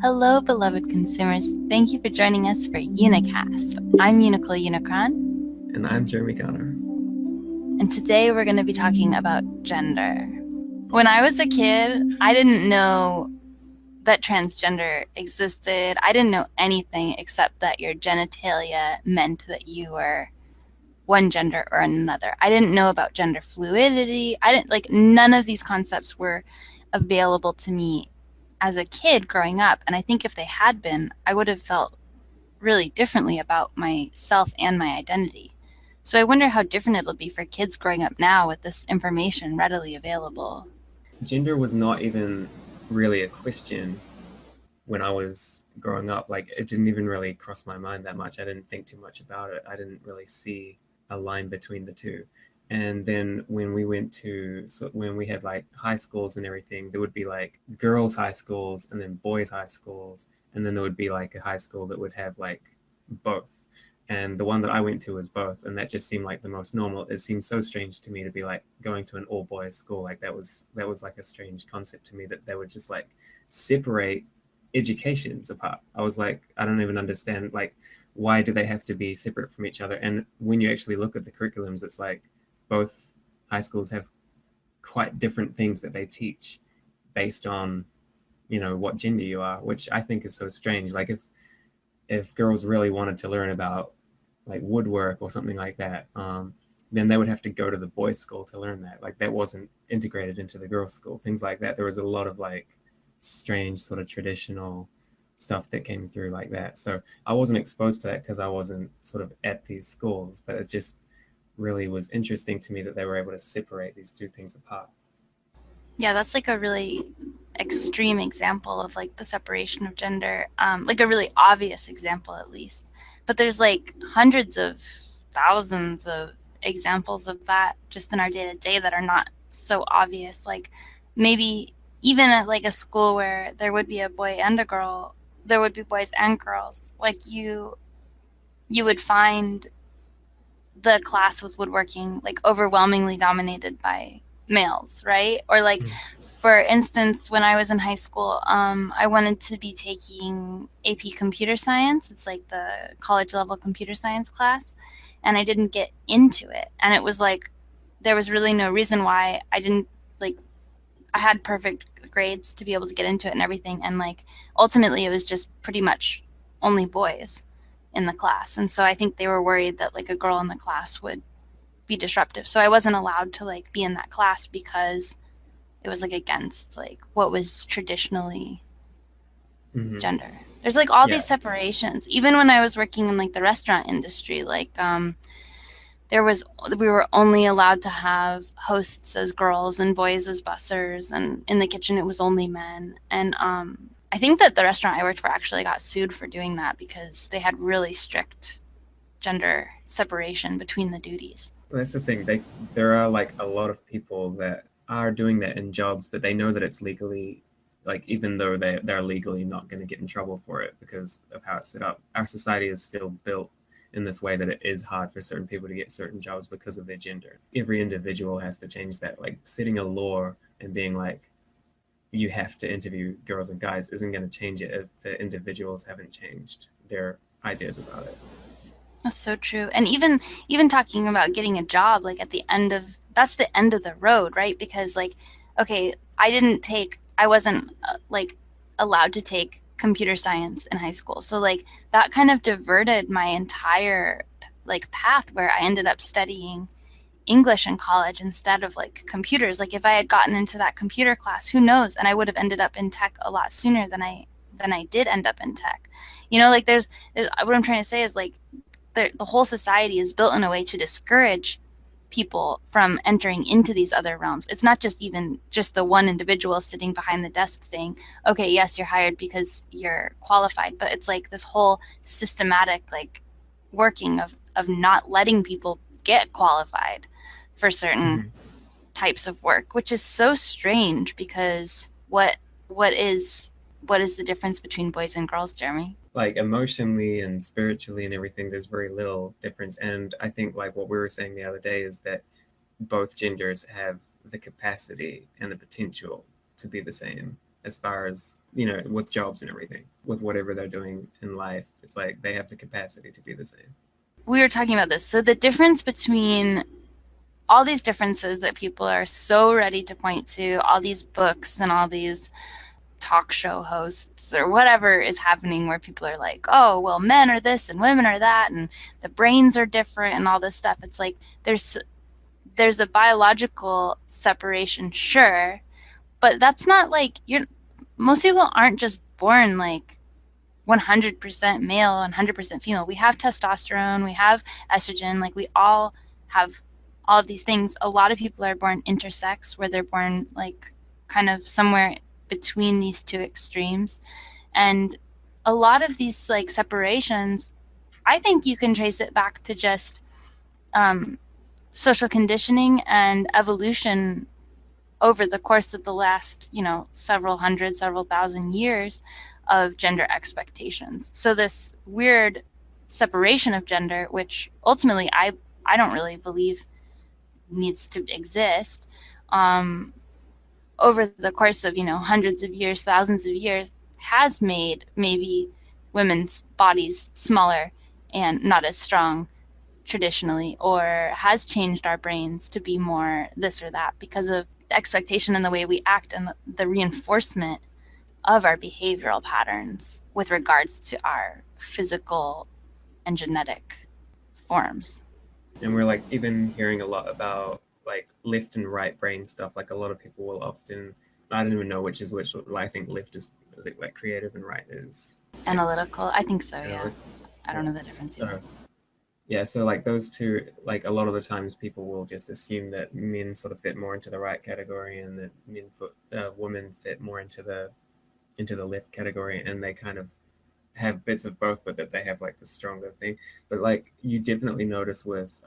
Hello, beloved consumers. Thank you for joining us for UNICAST. I'm Unical Unicron, And I'm Jeremy Connor. and today we're going to be talking about gender. When I was a kid, I didn't know that transgender existed. I didn't know anything except that your genitalia meant that you were one gender or another. I didn't know about gender fluidity. None of these concepts were available to me as a kid growing up. And I think if they had been, I would have felt really differently about myself and my identity. So I wonder how different it'll be for kids growing up now with this information readily available. Gender was not even really a question when I was growing up. Like, it didn't even really cross my mind that much. I didn't think too much about it. I didn't really see a line between the two. And then when we had like high schools and everything, there would be like girls' high schools and then boys' high schools. And then there would be like a high school that would have like both. And the one that I went to was both. And that just seemed like the most normal. It seemed so strange to me to be like going to an all boys school. Like that was like a strange concept to me, that they would just like separate educations apart. I was like, I don't even understand, like, why do they have to be separate from each other? And when you actually look at the curriculums, it's like both high schools have quite different things that they teach based on, what gender you are, which I think is so strange. Like, if girls really wanted to learn about like woodwork or something like that, then they would have to go to the boys' school to learn that. Like, that wasn't integrated into the girls' school. Things like that. There was a lot of like strange sort of traditional stuff that came through like that. So I wasn't exposed to that because I wasn't sort of at these schools, but it just really was interesting to me that they were able to separate these two things apart. Yeah, that's like a really extreme example of like the separation of gender, like a really obvious example at least. But there's like hundreds of thousands of examples of that just in our day to day that are not so obvious. Like maybe even at like a school where there would be a boy and a girl, there would be boys and girls. Like you would find the class with woodworking like overwhelmingly dominated by males, right? Or like Mm. for instance, when I was in high school, I wanted to be taking AP Computer Science. It's like the college level computer science class, and I didn't get into it. And it was like there was really no reason why I didn't like. I had perfect grades to be able to get into it and everything, and like ultimately it was just pretty much only boys in the class. And so I think they were worried that like a girl in the class would be disruptive. So I wasn't allowed to like be in that class because it was like against like what was traditionally Mm-hmm. gender. There's like all Yeah. these separations. Even when I was working in like the restaurant industry, like there was we were only allowed to have hosts as girls and boys as bussers, and in the kitchen it was only men. And I think that the restaurant I worked for actually got sued for doing that because they had really strict gender separation between the duties. That's the thing. There are like a lot of people that are doing that in jobs, but they know that it's legally, like, even though they're legally not going to get in trouble for it because of how it's set up. Our society is still built in this way that it is hard for certain people to get certain jobs because of their gender. Every individual has to change that. Like, setting a law and being like, you have to interview girls and guys isn't going to change it if the individuals haven't changed their ideas about it. That's so true. And even talking about getting a job, like at the end of that's the end of the road, right? Because like, okay, I wasn't like allowed to take computer science in high school. So like that kind of diverted my entire like path where I ended up studying English in college instead of like computers. Like if I had gotten into that computer class, who knows? And I would have ended up in tech a lot sooner than I did end up in tech. Like there's what I'm trying to say is like the whole society is built in a way to discourage people from entering into these other realms. It's not just even just the one individual sitting behind the desk saying, okay, yes, you're hired because you're qualified, but it's like this whole systematic like working of not letting people get qualified for certain Mm-hmm. types of work, which is so strange because what is what is the difference between boys and girls, Jeremy? Like, emotionally and spiritually and everything, there's very little difference. And I think, like, what we were saying the other day is that both genders have the capacity and the potential to be the same. as far as, with jobs and everything, with whatever they're doing in life. It's like they have the capacity to be the same. We were talking about this. So the difference between all these differences that people are so ready to point to, all these books and all these talk show hosts or whatever is happening where people are like, oh, well, men are this and women are that and the brains are different and all this stuff. It's like there's a biological separation, sure, but that's not like most people aren't just born like 100% male, 100% female. We have testosterone, we have estrogen, like we all have all of these things. A lot of people are born intersex, where they're born like kind of somewhere between these two extremes. And a lot of these like separations, I think you can trace it back to just social conditioning and evolution over the course of the last, several hundred, several thousand years of gender expectations. So this weird separation of gender, which ultimately I don't really believe needs to exist, over the course of, hundreds of years, thousands of years, has made maybe women's bodies smaller and not as strong traditionally, or has changed our brains to be more this or that because of the expectation and the way we act and the reinforcement of our behavioral patterns with regards to our physical and genetic forms. And we're like even hearing a lot about like left and right brain stuff. Like a lot of people will often, I don't even know which is which. I think left is it like creative and right is Analytical, I think so, yeah. analytical. I don't Yeah. know the difference either. So yeah, so like those two, like a lot of the times people will just assume that men sort of fit more into the right category and that women fit more into the left category, and they kind of have bits of both, but that they have like the stronger thing. But like you definitely notice with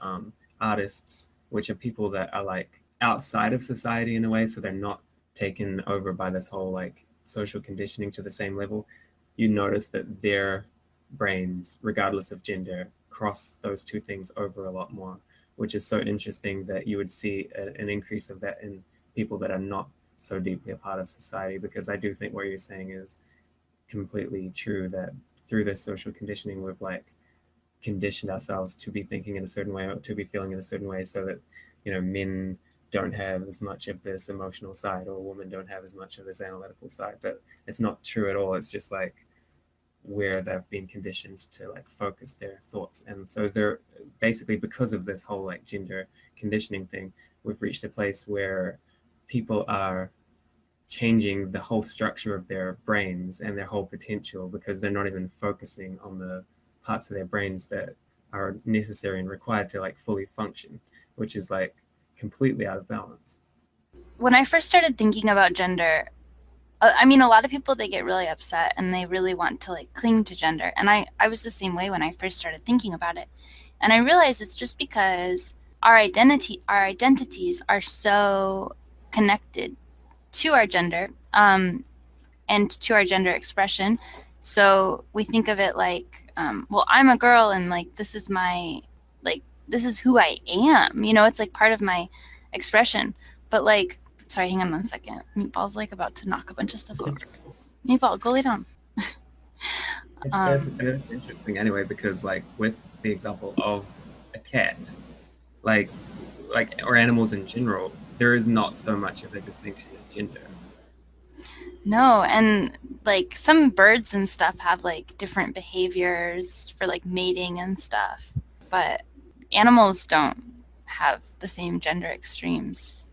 artists, which are people that are like outside of society in a way, so they're not taken over by this whole like social conditioning to the same level. You notice that their brains, regardless of gender, cross those two things over a lot more, which is so interesting that you would see an increase of that in people that are not so deeply a part of society. Because I do think what you're saying is completely true, that through this social conditioning we've like conditioned ourselves to be thinking in a certain way or to be feeling in a certain way, so that men don't have as much of this emotional side or women don't have as much of this analytical side. But it's not true at all. It's just like where they've been conditioned to like focus their thoughts. And so they're basically, because of this whole like gender conditioning thing, we've reached a place where people are changing the whole structure of their brains and their whole potential, because they're not even focusing on the parts of their brains that are necessary and required to like fully function, which is like completely out of balance. When I first started thinking about gender, I mean, a lot of people, they get really upset and they really want to like cling to gender. And I was the same way when I first started thinking about it. And I realized it's just because our identities are so connected to our gender, and to our gender expression. So we think of it like, well, I'm a girl and like this is who I am. It's like part of my expression. But like, sorry, hang on 1 second. Meatball's like about to knock a bunch of stuff over. Meatball, go lay down. It's interesting anyway, because like with the example of a cat, like or animals in general, there is not so much of a distinction in gender. No, and like some birds and stuff have like different behaviors for like mating and stuff, but animals don't have the same gender extremes.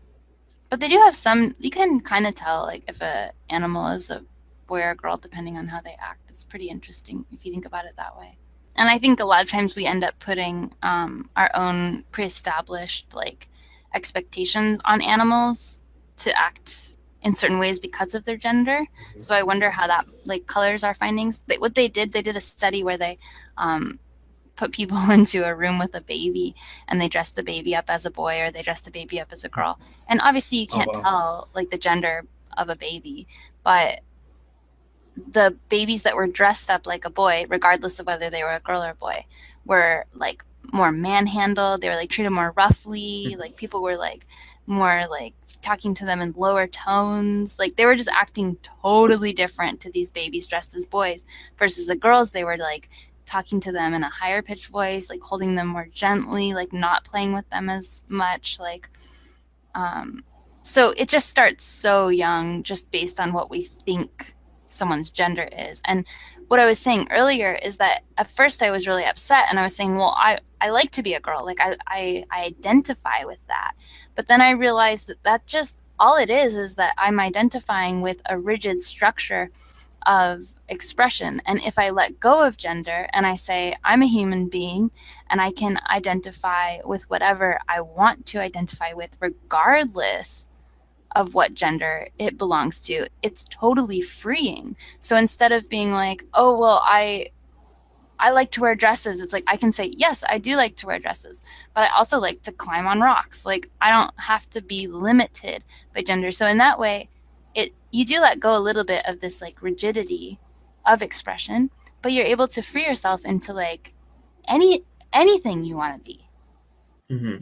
But they do have some, you can kind of tell like if a animal is a boy or a girl depending on how they act. It's pretty interesting if you think about it that way. And I think a lot of times we end up putting our own pre-established like expectations on animals to act in certain ways because of their gender. So I wonder how that like colors our findings. What they did a study where they put people into a room with a baby and they dressed the baby up as a boy or they dressed the baby up as a girl. And obviously you Oh can't wow. tell like the gender of a baby, but the babies that were dressed up like a boy, regardless of whether they were a girl or a boy, were like more manhandled. They were like treated more roughly. Like people were like more like talking to them in lower tones. Like they were just acting totally different to these babies dressed as boys versus the girls. They were like talking to them in a higher pitched voice, like holding them more gently, like not playing with them as much. Um, so it just starts so young, just based on what we think someone's gender is. And what I was saying earlier is that at first I was really upset and I was saying, well, I like to be a girl. Like I identify with that. But then I realized that that just all it is that I'm identifying with a rigid structure of expression. And if I let go of gender and I say, I'm a human being and I can identify with whatever I want to identify with, regardless of what gender it belongs to, it's totally freeing. So instead of being like, oh, well, I like to wear dresses. It's like I can say, yes, I do like to wear dresses, but I also like to climb on rocks. Like I don't have to be limited by gender. So in that way, it you do let go a little bit of this like rigidity of expression, but you're able to free yourself into like anything you want to be.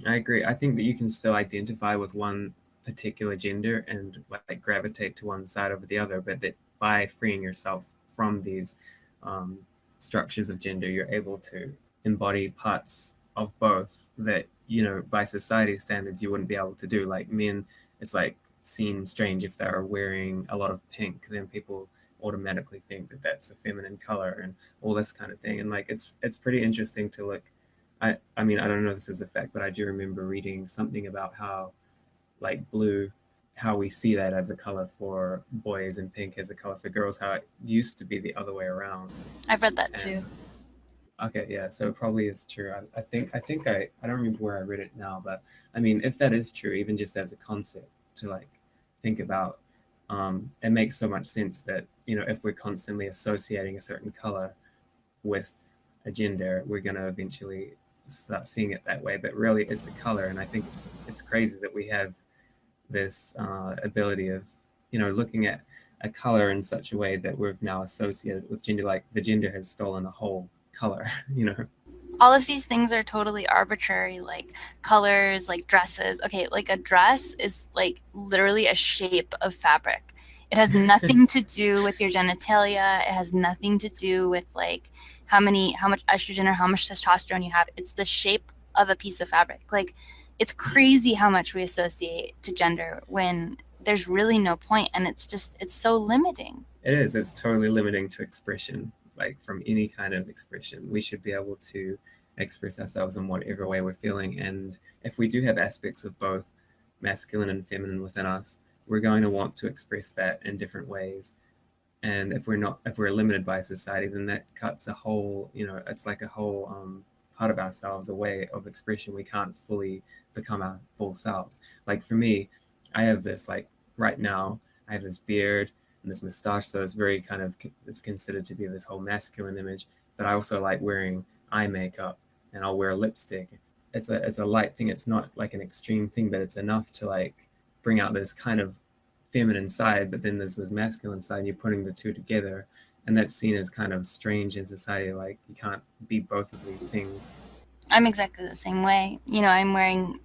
I agree. I think that you can still identify with one particular gender and like gravitate to one side over the other, but that by freeing yourself from these um, structures of gender, you're able to embody parts of both that, you know, by society standards, you wouldn't be able to do. Like men, it's like seen strange if they're wearing a lot of pink, then people automatically think that that's a feminine color and all this kind of thing. And like it's pretty interesting to look. I mean, I don't know if this is a fact, but I do remember reading something about how, like, blue, how we see that as a color for boys and pink as a color for girls, how it used to be the other way around. I've read that too. And okay, yeah, so it probably is true. I don't remember where I read it now, but I mean, if that is true, even just as a concept to like think about, it makes so much sense that, you know, if we're constantly associating a certain color with a gender, we're going to eventually start seeing it that way. But really, it's a color, and I think it's crazy that we have this ability of, you know, looking at a color in such a way that we've now associated with gender. Like the gender has stolen a whole color, you know. All of these things are totally arbitrary, like colors, like dresses. Okay, like a dress is like literally a shape of fabric. It has nothing to do with your genitalia. It has nothing to do with like how much estrogen or how much testosterone you have. It's the shape of a piece of fabric. Like it's crazy how much we associate to gender when there's really no point, and it's so limiting. It is. It's totally limiting to expression. Like from any kind of expression, we should be able to express ourselves in whatever way we're feeling. And if we do have aspects of both masculine and feminine within us, we're going to want to express that in different ways. And if we're not, if we're limited by society, then that cuts a whole, you know, it's like a whole part of ourselves, a way of expression. We can't fully become our full selves. Like for me, I have this, like right now, I have this beard and this mustache, so it's very kind of, it's considered to be this whole masculine image. But I also like wearing eye makeup, and I'll wear lipstick. It's a light thing. It's not like an extreme thing, but it's enough to like bring out this kind of feminine side, but then there's this masculine side, and you're putting the two together, and that's seen as kind of strange in society. Like you can't be both of these things. I'm exactly the same way. You know, I'm wearing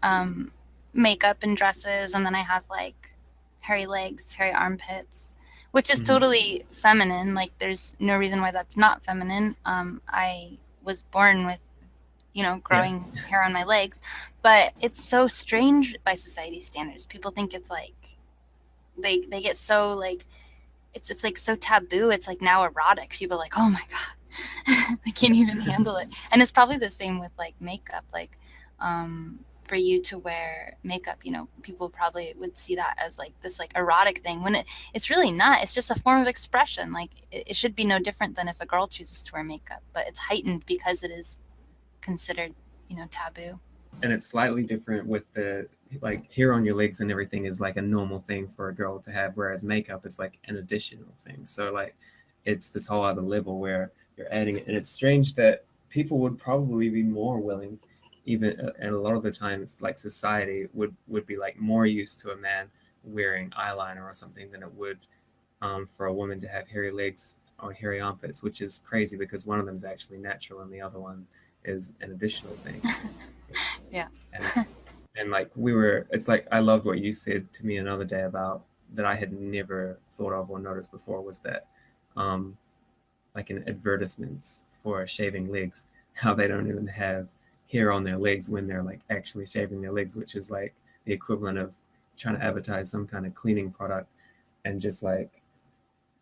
makeup and dresses, and then I have like hairy legs, hairy armpits, which is Mm-hmm. totally feminine. Like, there's no reason why that's not feminine. I was born with, you know, Yeah, growing hair on my legs, but it's so strange by society standards. People think it's like they get so like it's like so taboo. It's like now erotic. People are like, oh my god, I can't even handle it. And it's probably the same with like makeup. Like, for you to wear makeup, you know, people probably would see that as like this like erotic thing when it's really not. It's just a form of expression. Like it should be no different than if a girl chooses to wear makeup, but it's heightened because it is considered, you know, taboo. and it's slightly different with the, like hair on your legs and everything is like a normal thing for a girl to have, whereas makeup is like an additional thing. So like it's this whole other level where you're adding it, and it's strange that people would probably be more willing, even and a lot of the times like society would be like more used to a man wearing eyeliner or something than it would for a woman to have hairy legs or hairy armpits, which is crazy because one of them is actually natural and the other one is an additional thing. Yeah. And like we were, it's like I loved what you said to me another day about that I had never thought of or noticed before was that um like in advertisements for shaving legs, how they don't even have hair on their legs when they're like actually shaving their legs, which is like the equivalent of trying to advertise some kind of cleaning product and just like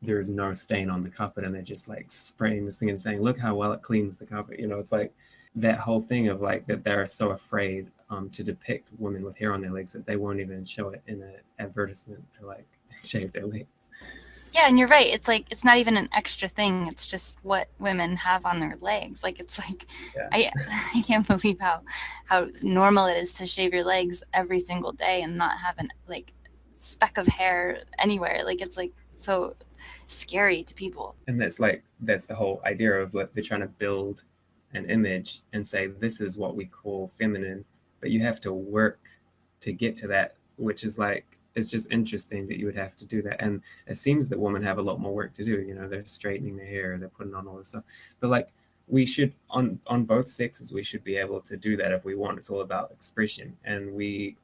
there's no stain on the carpet and they're just like spraying this thing and saying, look how well it cleans the carpet. You know, it's like that whole thing of like that they're so afraid to depict women with hair on their legs that they won't even show it in an advertisement to like shave their legs. Yeah, and you're right. It's like it's not even an extra thing. It's just what women have on their legs. Like it's like Yeah. I can't believe how normal it is to shave your legs every single day and not have an like speck of hair anywhere. Like it's like so scary to people. And that's like that's the whole idea of like they're trying to build an image and say this is what we call feminine, but you have to work to get to that, which is like it's just interesting that you would have to do that. And it seems that women have a lot more work to do. You know, they're straightening their hair, they're putting on all this stuff, but like we should on both sexes we should be able to do that if we want. It's all about expression, and we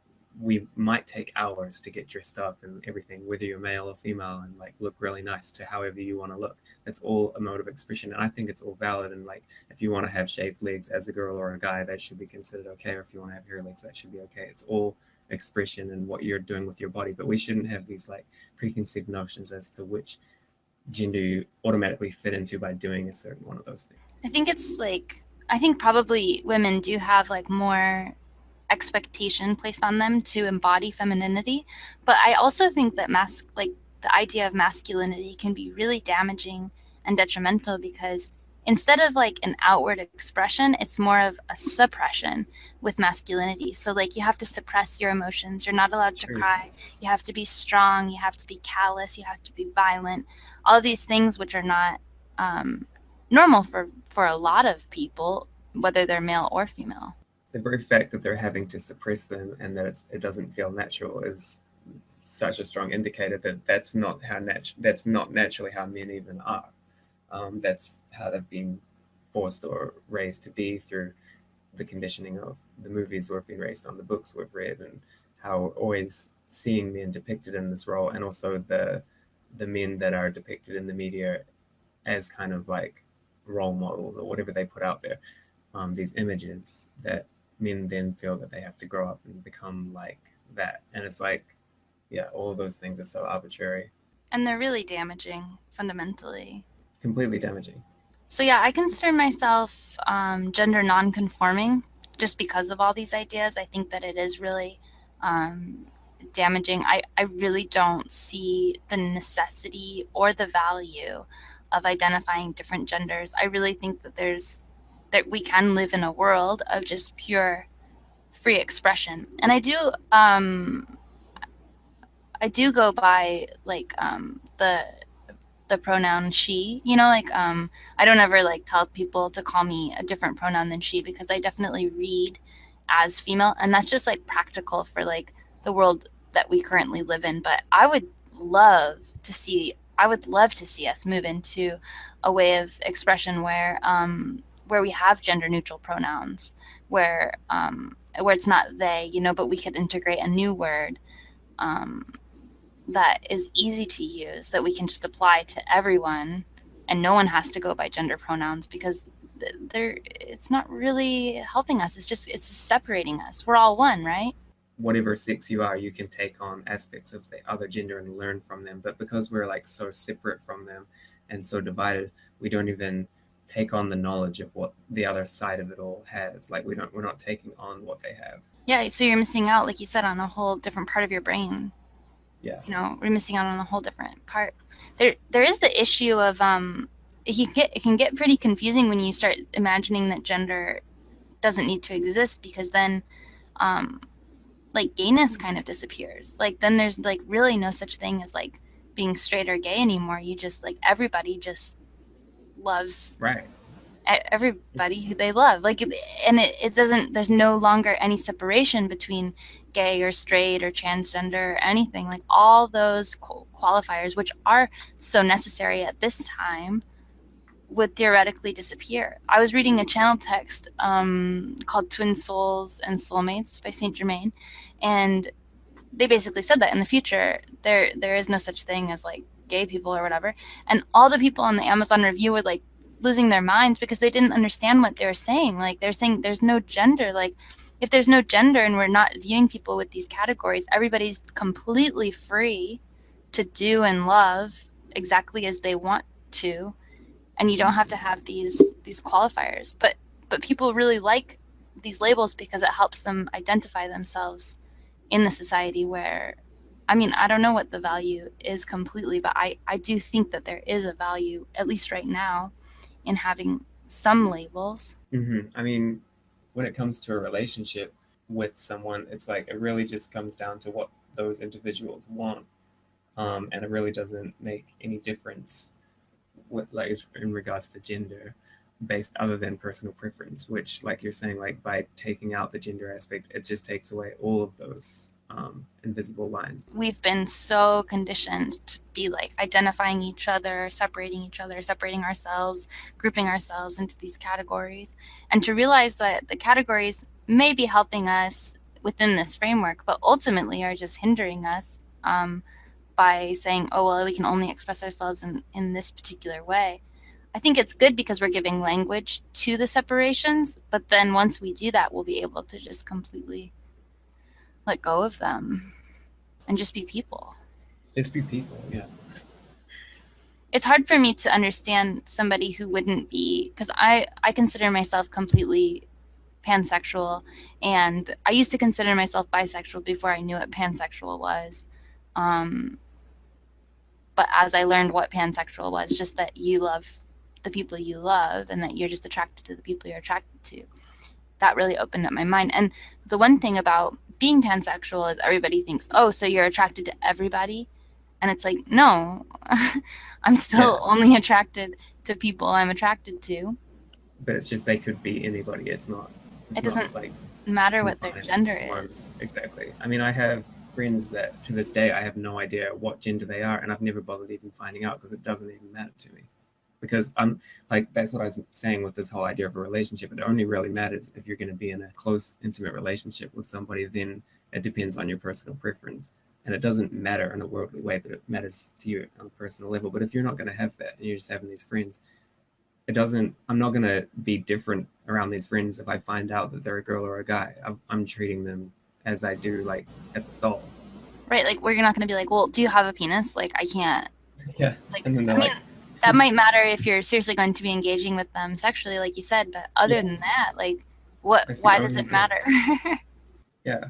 might take hours to get dressed up and everything, whether you're male or female, and like look really nice to however you want to look. That's all a mode of expression, and I think it's all valid. And like, if you want to have shaved legs as a girl or a guy, that should be considered okay. Or if you want to have hair legs, that should be okay. It's all expression and what you're doing with your body. But we shouldn't have these like preconceived notions as to which gender you automatically fit into by doing a certain one of those things. I think it's like I think probably women do have like more expectation placed on them to embody femininity, but I also think that like the idea of masculinity can be really damaging and detrimental because instead of like an outward expression, it's more of a suppression with masculinity. So like you have to suppress your emotions. You're not allowed to True. cry. You have to be strong. You have to be callous. You have to be violent. All of these things which are not normal for a lot of people, whether they're male or female. The very fact that they're having to suppress them and that it doesn't feel natural is such a strong indicator that that's not naturally how men even are. That's how they've been forced or raised to be through the conditioning of the movies we've been raised on, the books we've read, and how we're always seeing men depicted in this role, and also the men that are depicted in the media as kind of like role models or whatever they put out there. These images that men then feel that they have to grow up and become like that, and it's like, yeah, all of those things are so arbitrary, And they're really damaging fundamentally. completely damaging. So yeah, I consider myself gender non-conforming just because of all these ideas. I think that it is really um, damaging. I really don't see the necessity or the value of identifying different genders. I really think that that we can live in a world of just pure free expression. And I do go by like the pronoun she, you know, like I don't ever like tell people to call me a different pronoun than she because I definitely read as female, and that's just like practical for like the world that we currently live in. But I would love to see us move into a way of expression where we have gender neutral pronouns, where it's not they, you know, but we could integrate a new word um, that is easy to use that we can just apply to everyone, and no one has to go by gender pronouns because they're it's not really helping us. It's just separating us. We're all one, right? Whatever sex you are, you can take on aspects of the other gender and learn from them. But because we're like so separate from them and so divided, we don't even take on the knowledge of what the other side of it all has. Like we're not taking on what they have. Yeah, so you're missing out, like you said, on a whole different part of your brain. Yeah. You know, we're missing out on a whole different part. There is the issue of it can get pretty confusing when you start imagining that gender doesn't need to exist because then um like gayness kind of disappears. Like then there's like really no such thing as like being straight or gay anymore. You just like everybody just loves Right. everybody who they love. Like and it doesn't there's no longer any separation between gay or straight or transgender or anything. Like all those qualifiers which are so necessary at this time would theoretically disappear. I was reading a channel text called Twin Souls and Soulmates by Saint Germain, and they basically said that in the future there is no such thing as like gay people or whatever. And all the people on the Amazon review were like losing their minds because they didn't understand what they were saying. Like they're saying there's no gender. Like if there's no gender and we're not viewing people with these categories, everybody's completely free to do and love exactly as they want to, and you don't have to have these qualifiers. But people really like these labels because it helps them identify themselves in the society where, I mean, I don't know what the value is completely, but I do think that there is a value, at least right now, in having some labels. I mean, when it comes to a relationship with someone, it's like it really just comes down to what those individuals want, and it really doesn't make any difference with like in regards to gender based other than personal preference, which like you're saying, like by taking out the gender aspect, it just takes away all of those invisible lines. We've been so conditioned to be like identifying each other, separating ourselves, grouping ourselves into these categories, and to realize that the categories may be helping us within this framework, but ultimately are just hindering us, by saying, oh, well, we can only express ourselves in this particular way. I think it's good because we're giving language to the separations, but then once we do that, we'll be able to just completely let go of them and just be people. Just be people, yeah. It's hard for me to understand somebody who wouldn't be, because I consider myself completely pansexual, and I used to consider myself bisexual before I knew what pansexual was. Um, but as I learned what pansexual was, just that you love the people you love and that you're just attracted to the people you're attracted to, that really opened up my mind. And the one thing about being pansexual is everybody thinks, oh, so you're attracted to everybody. And it's like, no, I'm Yeah, still only attracted to people I'm attracted to. but it's just they could be anybody. It It's not doesn't like matter what their confined to gender just one. is. Exactly. I mean, I have friends that to this day I have no idea what gender they are, and I've never bothered even finding out because it doesn't even matter to me. Because I'm like, that's what I was saying with this whole idea of a relationship. It only really matters if you're going to be in a close, intimate relationship with somebody, then it depends on your personal preference. And it doesn't matter in a worldly way, but it matters to you on a personal level. But if you're not going to have that and you're just having these friends, it doesn't, I'm not going to be different around these friends if I find out that they're a girl or a guy. I'm treating them as I do, like, as a soul. Right? Like, we're not going to be like, well, do you have a penis? Like, I can't. Yeah. Like, And then I they're mean, like, that might matter if you're seriously going to be engaging with them sexually, like you said, but other yeah, than that, like, what, that's the why does only it thing. matter? Yeah.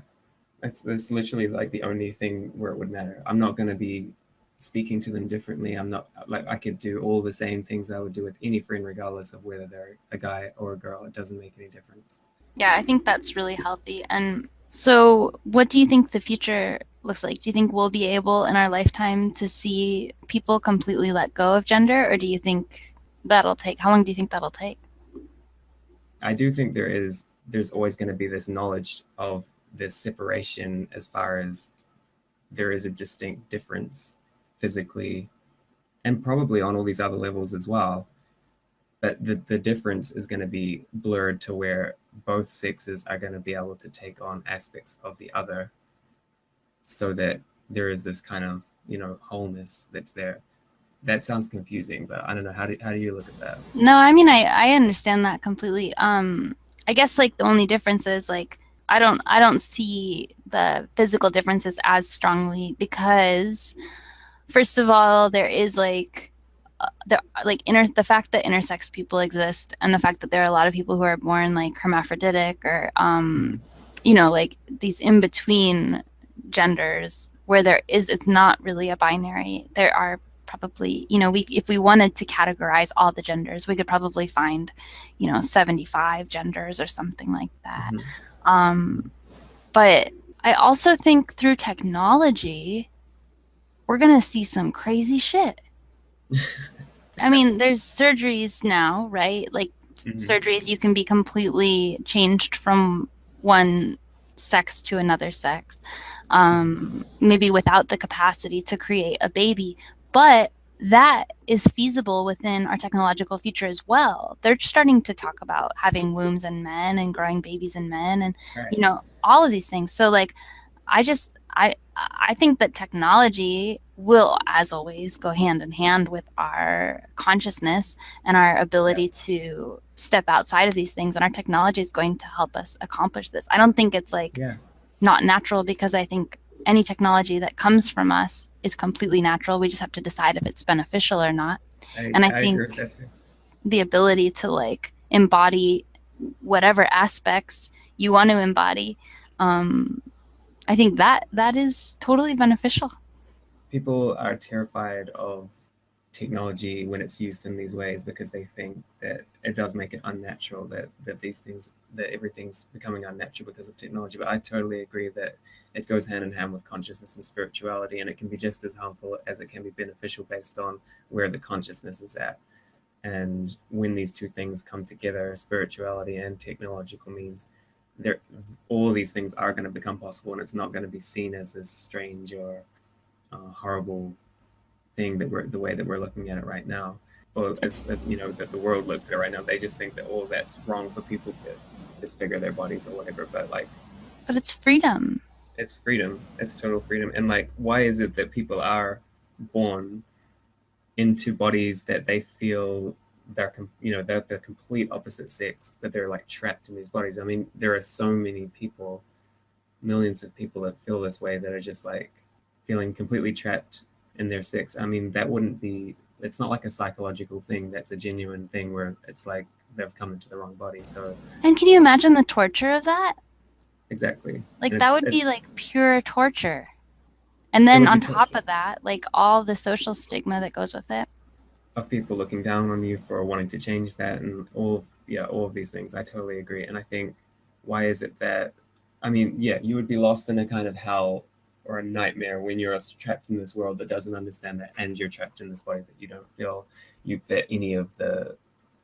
That's literally like the only thing where it would matter. I'm not going to be speaking to them differently. I'm not like I could do all the same things I would do with any friend, regardless of whether they're a guy or a girl. It doesn't make any difference. Yeah, I think that's really healthy. And so, what do you think the future looks like? Do you think we'll be able in our lifetime to see people completely let go of gender, or do you think that'll take, how long do you think that'll take? I do think there's always going to be this knowledge of this separation as far as there is a distinct difference physically and probably on all these other levels as well. But the difference is going to be blurred to where both sexes are going to be able to take on aspects of the other so that there is this kind of, wholeness that's there. That sounds confusing, but I don't know. How do you look at that? No, I mean, I understand that completely. I guess like the only difference is like I don't see the physical differences as strongly because first of all, there is like the fact that intersex people exist and the fact that there are a lot of people who are born like hermaphroditic or like these in between genders where it's not really a binary. There are probably, we if we wanted to categorize all the genders, we could probably find 75 genders or something like that. Mm-hmm. um, but I also think through technology we're going to see some crazy shit. I Yeah. mean, there's surgeries now, right? Like Mm-hmm. surgeries you can be completely changed from one sex to another sex, maybe without the capacity to create a baby. But that is feasible within our technological future as well. They're starting to talk about having wombs in men and growing babies in men and Right. all of these things. So like I just I think that technology will, as always, go hand in hand with our consciousness and our Yeah. ability to step outside of these things, and our technology is going to help us accomplish this. I don't think it's like Yeah. not natural, because I think any technology that comes from us is completely natural. We just have to decide if it's beneficial or not. And I I agree with think that too. the ability to like embody whatever aspects you want to embody, um, I think that that is totally beneficial. People are terrified of technology when it's used in these ways because they think that it does make it unnatural, that these things, that everything's becoming unnatural because of technology. But I totally agree that it goes hand in hand with consciousness and spirituality, and it can be just as harmful as it can be beneficial based on where the consciousness is at. And when these two things come together, spirituality and technological means, there, all these things are going to become possible, and it's not going to be seen as this strange or horrible thing that we're the way that we're looking at it right now, or It's as you know that the world looks at it right now. They just think that all that's wrong for people to disfigure their bodies or whatever. But like, but it's freedom. it's freedom. It's total freedom. And like, why is it that people are born into bodies that they feel they're they're the complete opposite sex, but they're like trapped in these bodies? I mean, there are so many people, millions of people that feel this way, that are just like feeling completely trapped in their sex. I mean, that wouldn't be, it's not like a psychological thing. That's a genuine thing where it's like they've come into the wrong body. So And can you imagine the torture of that? exactly. Like And that would it's be like pure torture. And it then would be on top torture of that, like all the social stigma that goes with it. of people looking down on you for wanting to change that, and all of, yeah, all of these things. I totally agree. And I think, why is it that, I mean, yeah, you would be lost in a kind of hell or a nightmare when you're trapped in this world that doesn't understand that, and you're trapped in this body that you don't feel you fit any of the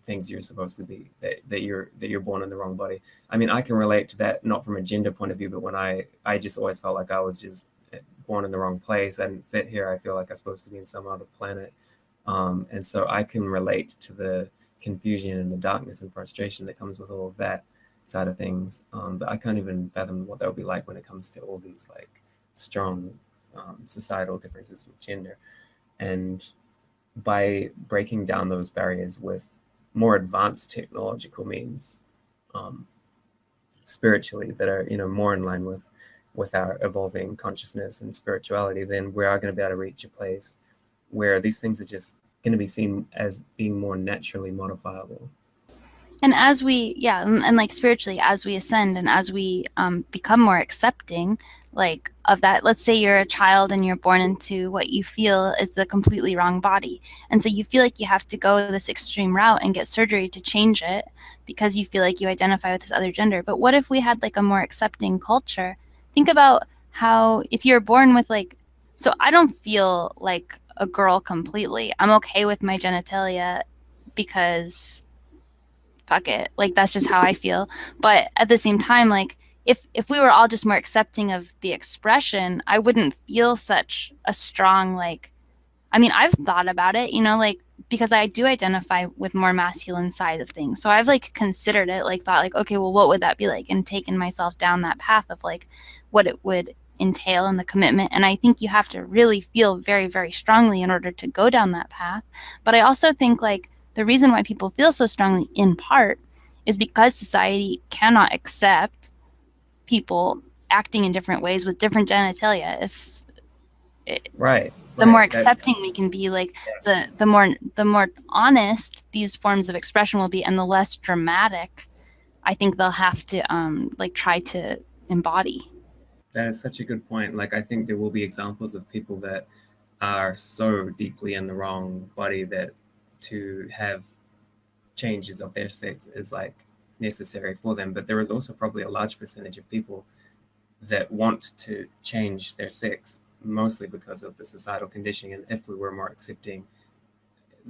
things you're supposed to be, that you're born in the wrong body. I mean, I can relate to that, not from a gender point of view, but when I just always felt like I was just born in the wrong place. I didn't fit here. I feel like I'm supposed to be in some other planet. And so I can relate to the confusion and the darkness and frustration that comes with all of that side of things. But I can't even fathom what that would be like when it comes to all these like strong societal differences with gender. And by breaking down those barriers with more advanced technological means, um, spiritually, that are more in line with our evolving consciousness and spirituality, then we are going to be able to reach a place where these things are just going to be seen as being more naturally modifiable. And as we, yeah, and like spiritually, as we ascend and as we become more accepting, like of that, let's say you're a child and you're born into what you feel is the completely wrong body. And so you feel like you have to go this extreme route and get surgery to change it because you feel like you identify with this other gender. But what if we had like a more accepting culture? Think about how if you're born with like, so I don't feel like a girl completely. I'm okay with my genitalia because fuck it, like that's just how I feel. But at the same time, like if we were all just more accepting of the expression, I wouldn't feel such a strong like, I mean, I've thought about it, like because I do identify with more masculine side of things. So I've like considered it, like thought like, okay, well, what would that be like? And taken myself down that path of like what it would entail and the commitment. And I think you have to really feel very, very strongly in order to go down that path. But I also think like the reason why people feel so strongly in part is because society cannot accept people acting in different ways with different genitalia. It, Right, the more right. That accepting we can be, like the more honest these forms of expression will be, and the less dramatic I think they'll have to like try to embody. that is such a good point. Like, I think there will be examples of people that are so deeply in the wrong body that to have changes of their sex is like necessary for them. But there is also probably a large percentage of people that want to change their sex, mostly because of the societal conditioning. And if we were more accepting,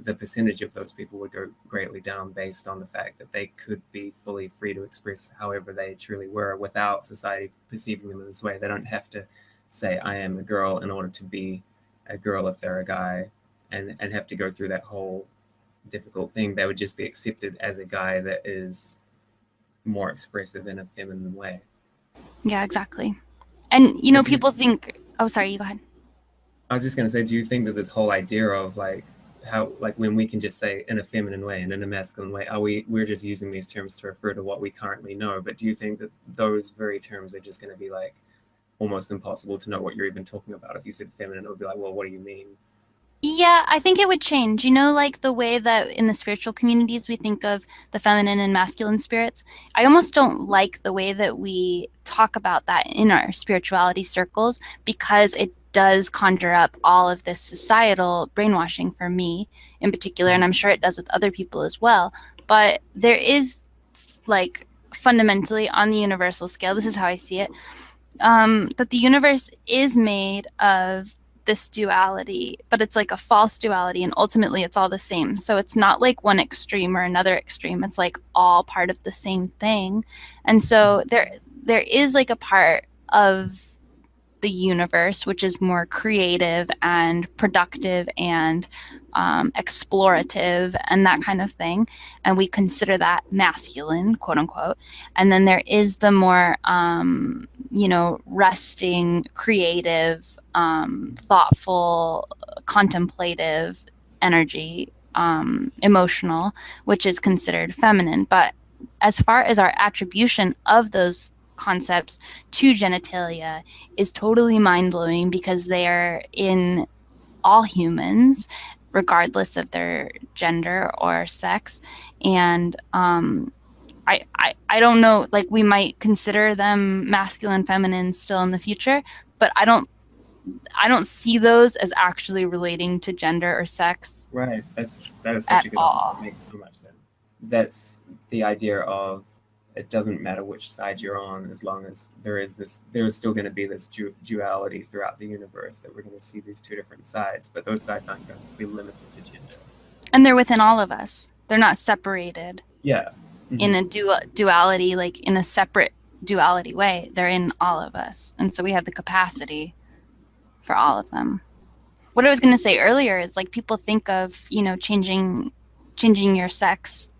the percentage of those people would go greatly down, based on the fact that they could be fully free to express however they truly were without society perceiving them in this way. They don't have to say, I am a girl, in order to be a girl if they're a guy. and have to go through that whole difficult thing. They would just be accepted as a guy that is more expressive in a feminine way. Yeah, exactly. And But do you, people think, oh, sorry, you go ahead. I was just going to say, do you think that this whole idea of like how, like when we can just say in a feminine way and in a masculine way, we're just using these terms to refer to what we currently know? But do you think that those very terms are just going to be like almost impossible to know what you're even talking about? If you said feminine, it would be like, well, what do you mean? Yeah, I think it would change. Like the way that in the spiritual communities we think of the feminine and masculine spirits. I almost don't like the way that we talk about that in our spirituality circles because it does conjure up all of this societal brainwashing for me in particular, and I'm sure it does with other people as well. But there is like fundamentally on the universal scale, this is how I see it, that the universe is made of this duality, but it's like a false duality, and ultimately it's all the same. So it's not like one extreme or another extreme. It's like all part of the same thing. And so there is like a part of the universe, which is more creative and productive and explorative and that kind of thing. And we consider that masculine, quote unquote. And then there is the more, resting, creative, thoughtful, contemplative energy, emotional, which is considered feminine. But as far as our attribution of those concepts to genitalia is totally mind blowing because they are in all humans, regardless of their gender or sex. And I don't know, like we might consider them masculine, feminine still in the future, but I don't see those as actually relating to gender or sex Right. That is such at a good answer. It all. makes so much sense. That's the idea of it doesn't matter which side you're on as long as there is still going to be this duality throughout the universe that we're going to see these two different sides, but those sides aren't going to be limited to gender. And they're within all of us. They're not separated Yeah. in Hmm. a duality, like in a separate duality way. They're in all of us. And so we have the capacity for all of them. What I was going to say earlier is like people think of, changing your sex,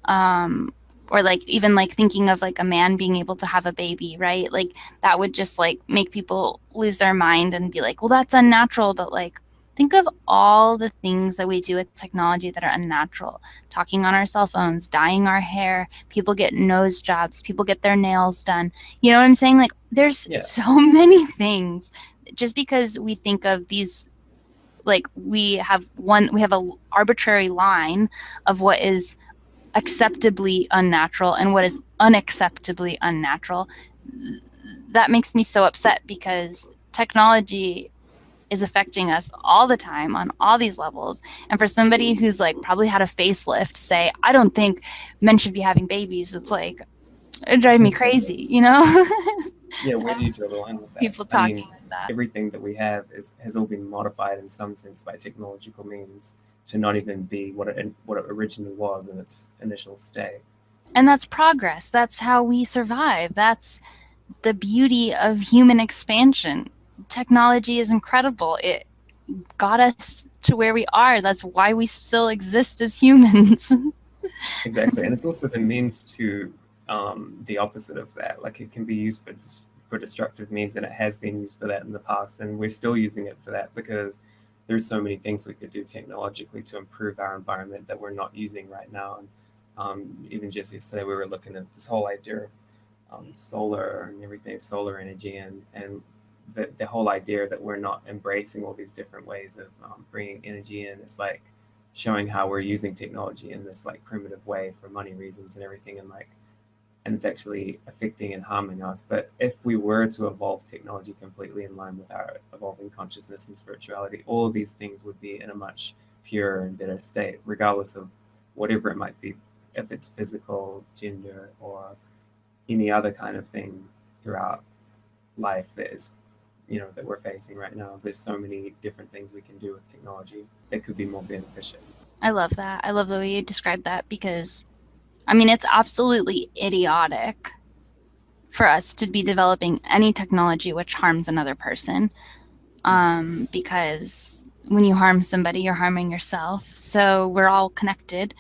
or like even like thinking of like a man being able to have a baby, right? Like that would just like make people lose their mind and be like, well, that's unnatural. But like, think of all the things that we do with technology that are unnatural. Talking on our cell phones, dyeing our hair, people get nose jobs, people get their nails done. You know what I'm saying? Like, there's Yeah. so many things. Just because we think of these, like we have a arbitrary line of what is acceptably unnatural and what is unacceptably unnatural. That makes me so upset because technology is affecting us all the time on all these levels. And for somebody who's like probably had a facelift say, I don't think men should be having babies, it's like, it drives me crazy, Yeah, where do you draw the line with that? people I mean, talking like that. everything that we have has all been modified in some sense by technological means to not even be what it originally was in its initial state. And that's progress. That's how we survive. That's the beauty of human expansion. Technology is incredible. It got us to where we are. That's why we still exist as humans. Exactly, and it's also the means to the opposite of that. Like it can be used for destructive means, and it has been used for that in the past, and we're still using it for that because there's so many things we could do technologically to improve our environment that we're not using right now. And even just yesterday, we were looking at this whole idea of solar and everything, solar energy, and the whole idea that we're not embracing all these different ways of bringing energy in. It's like showing how we're using technology in this like primitive way for money reasons and everything, and it's actually affecting and harming us. But if we were to evolve technology completely in line with our evolving consciousness and spirituality, all of these things would be in a much purer and better state, regardless of whatever it might be, if it's physical, gender, or any other kind of thing throughout life that is, that we're facing right now. There's so many different things we can do with technology that could be more beneficial. I love that. I love the way you describe that because, I mean, it's absolutely idiotic for us to be developing any technology which harms another person, because when you harm somebody, you're harming yourself. So we're all connected.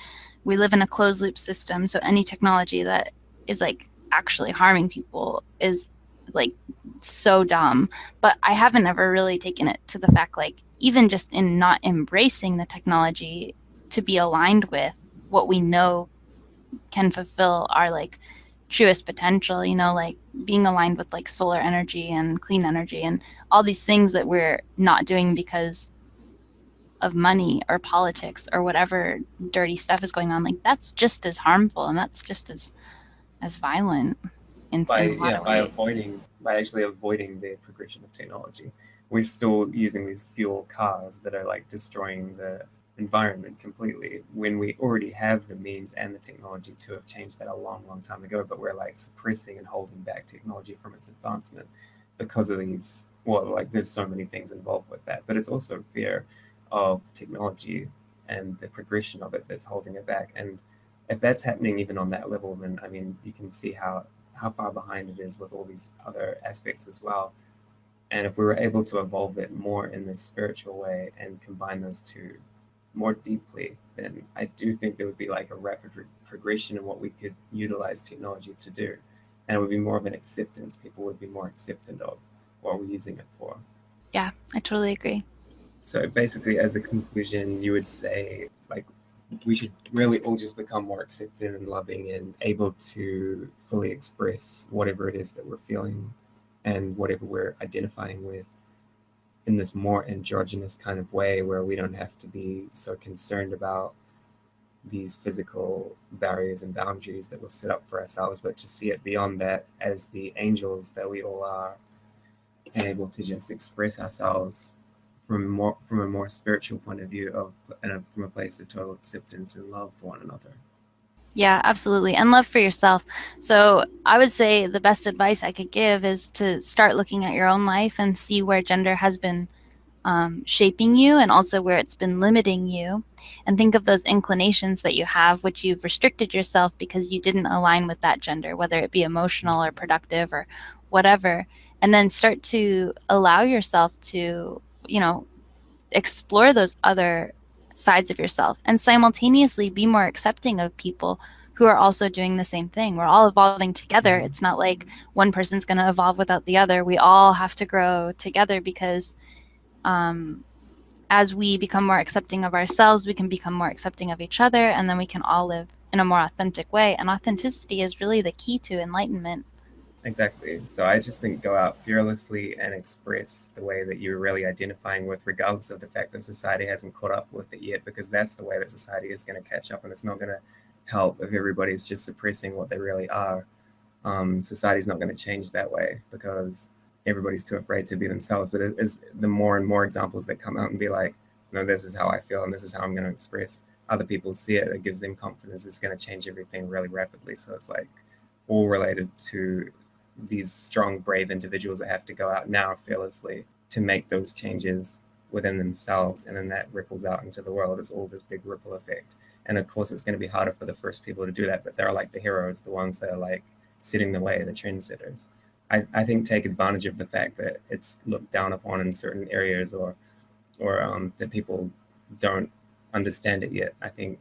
We live in a closed loop system. So any technology that is like actually harming people is like so dumb. But I haven't ever really taken it to the fact, like, even just in not embracing the technology to be aligned with what we know can fulfill our like truest potential, like being aligned with like solar energy and clean energy and all these things that we're not doing because of money or politics or whatever dirty stuff is going on. Like that's just as harmful and that's just as violent in a lot of ways. By actually avoiding the progression of technology, we're still using these fuel cars that are like destroying the environment completely when we already have the means and the technology to have changed that a long time ago, but we're like suppressing and holding back technology from its advancement because of these, well, like there's so many things involved with that, but it's also fear of technology and the progression of it that's holding it back. And if that's happening even on that level, then I mean, you can see how far behind it is with all these other aspects as well. And if we were able to evolve it more in this spiritual way and combine those two more deeply, then I do think there would be like a rapid progression in what we could utilize technology to do. And it would be more of an acceptance. People would be more acceptant of what we're using it for. Yeah, I totally agree. So basically, as a conclusion, you would say like we should really all just become more accepting and loving and able to fully express whatever it is that we're feeling and whatever we're identifying with in this more androgynous kind of way where we don't have to be so concerned about these physical barriers and boundaries that we've set up for ourselves, but to see it beyond that as the angels that we all are and able to just express ourselves from a more spiritual point of view of and from a place of total acceptance and love for one another. Yeah, absolutely. And love for yourself. So I would say the best advice I could give is to start looking at your own life and see where gender has been shaping you and also where it's been limiting you. And think of those inclinations that you have, which you've restricted yourself because you didn't align with that gender, whether it be emotional or productive or whatever. And then start to allow yourself to, explore those other sides of yourself and simultaneously be more accepting of people who are also doing the same thing. We're all evolving together. Mm-hmm. It's not like one person's going to evolve without the other. We all have to grow together because um, as we become more accepting of ourselves, we can become more accepting of each other, and then we can all live in a more authentic way. And authenticity is really the key to enlightenment. Exactly. So I just think go out fearlessly and express the way that you're really identifying with, regardless of the fact that society hasn't caught up with it yet, because that's the way that society is going to catch up, and it's not going to help if everybody's just suppressing what they really are. Society's not going to change that way because everybody's too afraid to be themselves. But it's the more and more examples that come out and be like, no, this is how I feel and this is how I'm going to express. Other people see it, it gives them confidence. It's going to change everything really rapidly. So it's like all related to these strong, brave individuals that have to go out now fearlessly to make those changes within themselves. And then that ripples out into the world. It's all this big ripple effect. And of course, it's going to be harder for the first people to do that, but they're like the heroes, the ones that are like setting the way, the trendsetters. I think take advantage of the fact that it's looked down upon in certain areas or that people don't understand it yet. I think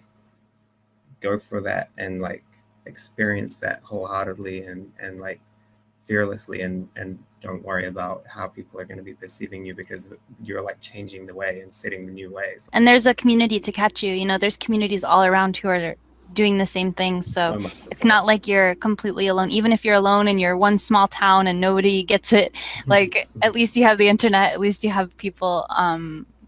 go for that and like experience that wholeheartedly and like fearlessly and don't worry about how people are going to be perceiving you because you're like changing the way and setting the new ways. And there's a community to catch you. There's communities all around who are doing the same thing. So So much it's support. not like you're completely alone. Even if you're alone in your one small town and nobody gets it, like at least you have the internet. At least you have people,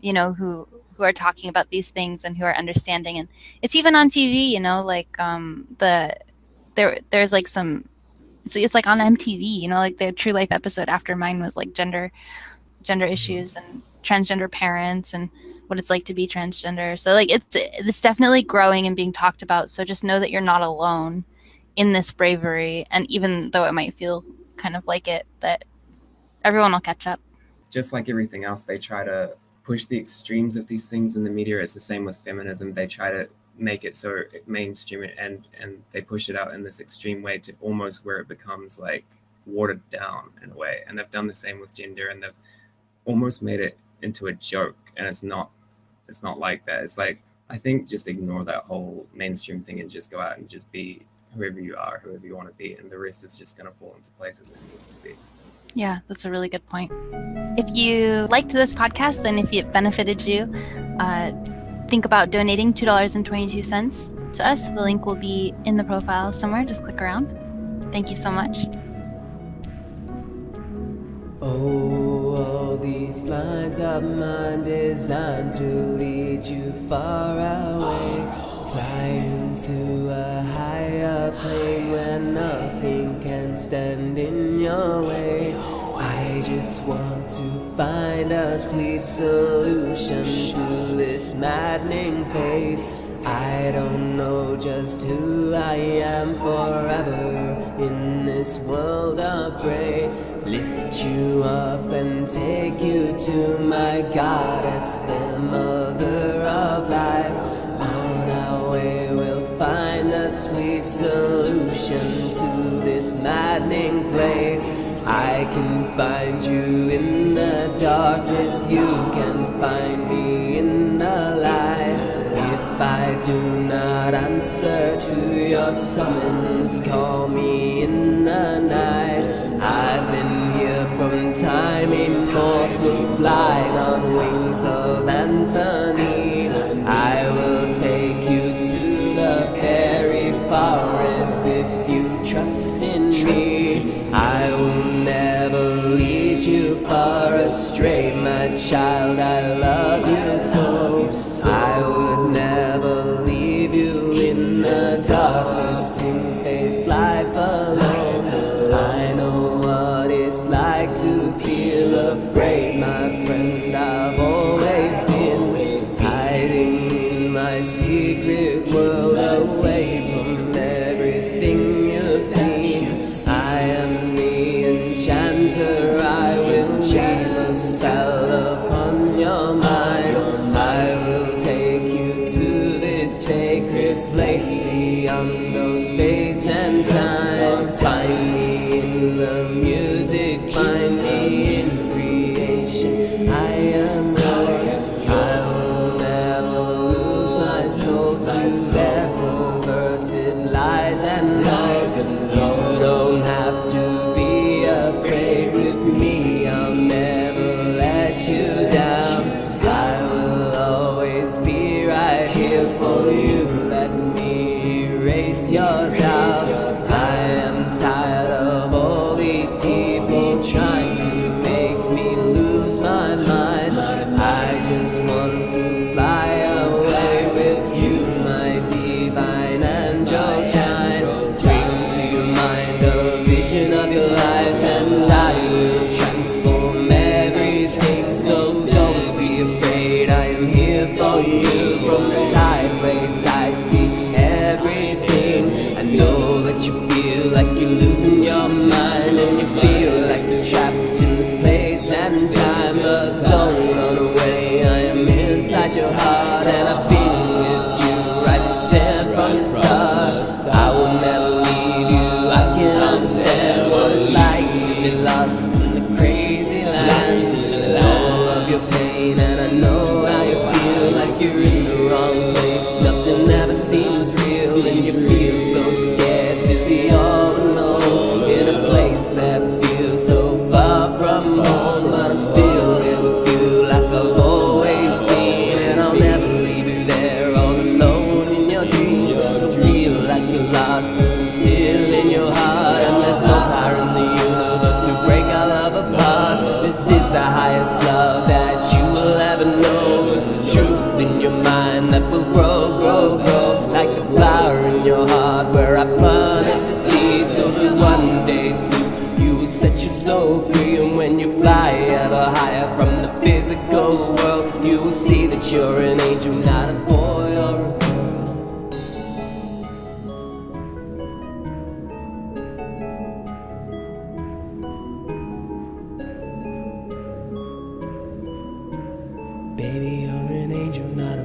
who are talking about these things and who are understanding. And it's even on TV. Like there's like some. It's like on MTV. Like the True Life episode after mine was like gender issues and transgender parents and what it's like to be transgender. So like it's definitely growing and being talked about. So just know that you're not alone in this bravery, and even though it might feel kind of like it, that everyone will catch up. Just like everything else, they try to push the extremes of these things in the media. It's the same with feminism. They try to make it so mainstream and they push it out in this extreme way to almost where it becomes like watered down in a way. And they've done the same with gender and they've almost made it into a joke, and it's not like that. It's like, I think just ignore that whole mainstream thing and just go out and just be whoever you are, whoever you want to be, and the rest is just going to fall into place as it needs to be. Yeah, that's a really good point. If you liked this podcast and if it benefited you, think about donating $2.22 to us. The link will be in the profile somewhere. Just click around. Thank you so much. Oh, all these lines of mine designed to lead you far away. Fly into a higher plane where nothing can stand in your way. I just want to find a sweet solution to this maddening phase. I don't know just who I am forever in this world of gray. Lift you up and take you to my goddess, the mother of life. On our way we'll find a sweet solution to this maddening place. I can find you in the darkness, you can find me in the light. If I do not answer to your summons, call me in the night. I've been here from time immortal, flying on wings of Anthony. I will take you to the fairy forest if you trust in me. I will never lead you far astray, my child, I love you so. I would never leave you in the darkness to face life alone. I know what it's like to feel afraid, my friend. I've always been hiding in my secret world, away from everything you've seen. I am the enchanter, I will weave a spell upon your mind. I will take you to this sacred place beyond those space and time. Find me in the music, find me in creation. I am yours, I will never lose my soul to their perverted lies and laws. You don't have to be afraid with me, I'll never let you down. I will always be right here for you, let me erase your doubt. I am tired of all these people trying to make me lose my mind. I just want to fly away with you, my divine angel child. Bring to your mind a vision of your life, and I will transform everything. So don't be afraid, I am here for you. From the sideways I see everything. I know that you feel like you're losing your mind, and you feel like you're trapped in this place and time. But don't run away, I am inside your heart, and I've been with you right there from the start. I will never leave you, I can understand what it's like to be lost in the crazy land. And all of your pain, and I know how you feel, like you're in the wrong place. Nothing ever seems real, and you feel so scared to be all alone in a place that feels so far from home. But I'm still here with you, like I've always been, and I'll never leave you there all alone in your dream. Don't feel like you're lost, 'cause I'm still in your heart, and there's no power in the universe to break our love apart. This is the highest love that you will ever know. It's the truth in your mind that will grow, grow, grow, like the flower in your heart where I planted the seed. So that one day soon you will set your soul free, and when you fly ever higher from the physical world, you will see that you're an angel, not a boy or a girl. Baby, you're an angel, not